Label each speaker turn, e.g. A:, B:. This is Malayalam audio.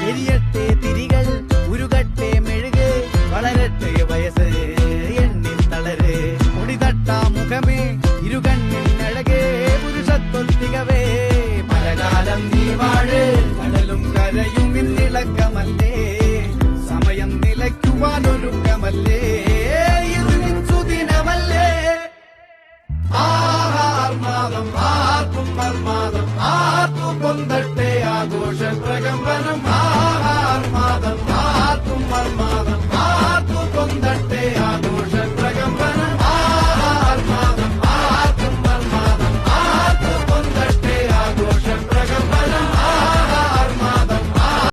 A: എരിയട്ടെ തിരികൾ ഉരുകട്ടെ മെഴുക് വളരട്ടെ വയസ്സ് എണ്ണിൽ തളര് മുടിതട്ടാ മുഖമേ ഇരുകണ്ണിൽ അഴകേ പുരുഷത്വത്തികവേ പലകാലം നീ വാഴ് കടലും കരയും ഇന്നിളക്കമല്ലേ സമയം നിലയ്ക്കുവാനൊരുക്കമല്ലേ ദിനമല്ലേ ആർമാദം ആർക്കും മർമാദം ആർക്കും പൊന്തട്ടെ ആഘോഷ പ്രകമ്പനം